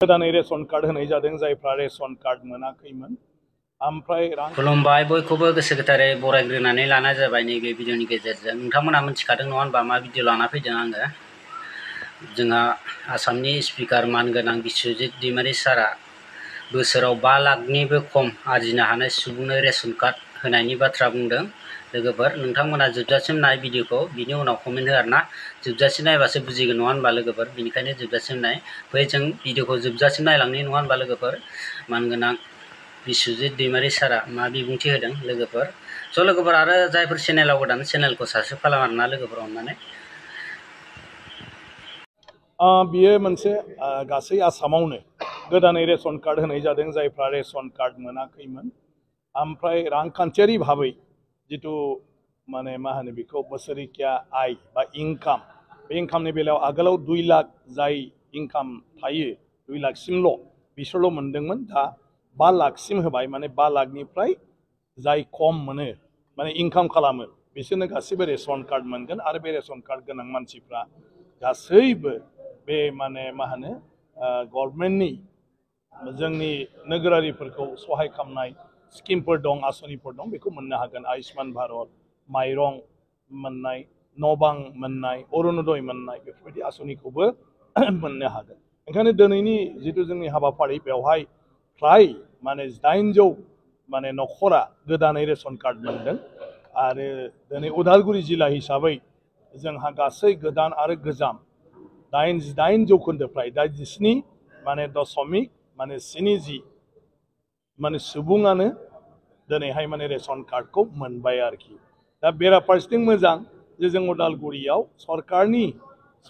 गोदानै ration card होनाय जादों जायफ्रा रेशन कार्ड मोनाखैमोन ओमफ्राय खुलुमबाय बयखौबो गोसो गोथारै बरायग्रोनानै लानाय जाबाय नैबे भिडिअनि गेजेरजों नोंथांमोना मिथिखादों नङा होनबा मा भिडिअ लाना फैदों आङो जोंहा आसामनि स्पिकार मानगोनां बिस्वजित दैमारि सारा बोसोराव 5 लाखनिबो खम आरजिनो हानाय सुबुंनो रेशन कार्ड होनायनि बाथ्रा बुंदों लोगोफोर नोंथांमोना जोबजासिम नाय भिडिअखौ बिनि उनाव कमेन्ट हो आरोना जोबजासिम नायबासो बुजिगोन नङा होनबा लोगोफोर बिनिखायनो जोबजासिम नाय फै जों भिडिअखौ जोबजासिम नायलांनि नङा होनबा लोगोफोर मानगोनां बिस्वजित दैमारि सारा मा बिबुंथि होदों लोगोफोर स' लोगोफोर आरो जायफोर चेनेलाव गोदान चेनेलखौ साबस्क्राइब खालाम आरोना लोगोफोर अननानै बियो मोनसे गासै आसामावनो गोदानै रेशन कार्ड होनाय जादों जायफ्रा रेशन कार्ड मोनाखैमोन ओमफ्राय रांखान्थियारि भाबै जितु माने मा होनो बेखौ बोसोरिकिया आय बा इनकाम बे इनकामनि बेलायाव आगोलाव 2 लाख जाय इनकाम थायो 2 लाखसिमल' बिसोरल' मोनदोंमोन दा 5 लाखसिम होबाय माने 5 लाखनिफ्राय जाय खम मोनो माने इनकाम खालामो बिसोरनो गासैबो रेशन कार्ड मोनगोन आरो बे रेशन कार्ड गोनां मानसिफ्रा गासैबो बे माने मा होनो गभर्नमेन्टनि जोंनि नोगोरारिफोरखौ सहाय खालामनाय स्किमफोर दं आसनिफोर दं बेखौ मोननो हागोन आयुष्मान भारत माइरं मोननाय न'बां मोननाय अरुणोदय मोननाय बेफोरबायदि आसनिखौबो मोननो हागोन ओंखायनो दिनैनि जितु जोंनि हाबाफारि बेवहाय फ्राय माने 800 माने नखरा गोदानै रेशन कार्ड मोनदों आरो दिनै उदालगुरि जिल्ला हिसाबै जोंहा गासै गोदान आरो गोजाम 88 जौखोन्दो फ्राय 87 माने दशमिक माने 70 माने सुबुङानो दिनैहाय माने रेशन कार्डखौ मोनबाय आरोखि दा बेराफारसेथिं मोजां जे जों उदालगुरियाव सरकारनि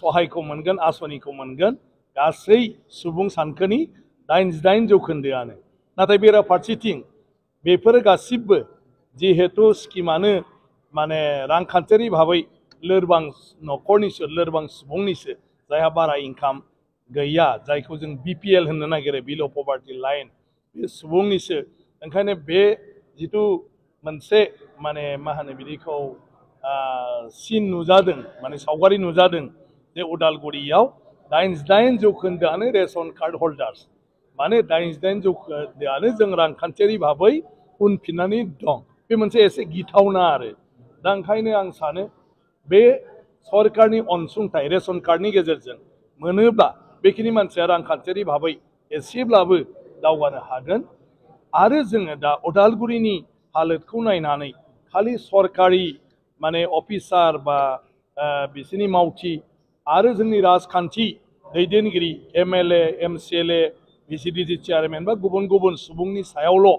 सहायखौ मोनगोन आसनिखौ मोनगोन गासै सुबुं सानखोनि 88 जौखोन्दोआनो नाथाय बेराफारसेथिं बेफोरो गासिबो जिहेतु स्किमानो माने रांखान्थियारि भाबै लोरबां नखरनिसो लोरबां सुबुंनिसो जायहा बारा इनकाम गैया जायखौ जों बिपिएल होननो नागिरो बिल' पभार्टि लाइन बे सुबुंनिसो ओंखायनो बे जितु मोनसे माने मा होनो बिदिखौ सिन नुजादों माने सावगारि नुजादों जे उदालगुरियाव 88 जौखोन्दोआनो रेशन कार्ड हल्डार्स माने 88 जौखोन्दोआनो जों रांखान्थियारि भाबै उनफिननानै दं बे मोनसे एसे गिथावना आरो दा ओंखायनो आं सानो बे सरकारनि अनसुंथाइ रेशन कार्डनि गेजेरजों मोनोब्ला बेखिनि मानसिया रांखान्थियारि भाबै एसेब्लाबो दावगानो हागोन आरो जोङो दा उदालगुरिनि हालोदखौ नायनानै खालि सरकारि माने अफिसार बा बिसोरनि मावथि आरो जोंनि राजखान्थि दैदेनगिरि एमएलए एमसिएलए भिसिडिसि चेयारमेन बा गुबुन गुबुन सुबुंनि सायावल'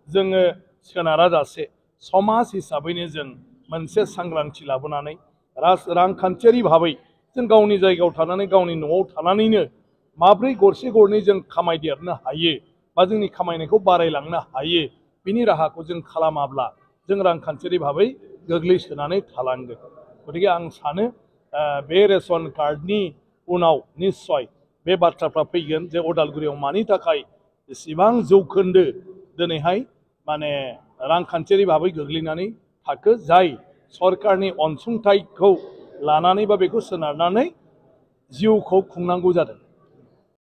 जोङो सोनारा जासे समाज हिसाबैनो जों मोनसे सांग्रांथि लाबोनानै रांखान्थियारि भाबै जों गावनि जायगायाव थानानै गावनि न'आव थानानैनो माब्रै गरसे गरनै जों खामायदेरनो हायो बा जोंनि खामायनायखौ बारायलांनो हायो बिनि राहाखौ जों खालामाब्ला जों रांखान्थियारि भाबै गोग्लैसोनानै थालांगोन गतिके आं सानो बे रेशन कार्डनि उनाव निश्चय बे बाथ्राफ्रा फैगोन जे उदालगुरियाव मानि थाखाय एसेबां जौखोन्दो दिनैहाय माने रांखान्थियारि भाबै गोग्लैनानै थाखो जाय सरकारनि अनसुंथाइखौ लानानै बा बेखौ सोनारनानै जिउखौ खुंनांगौ जादों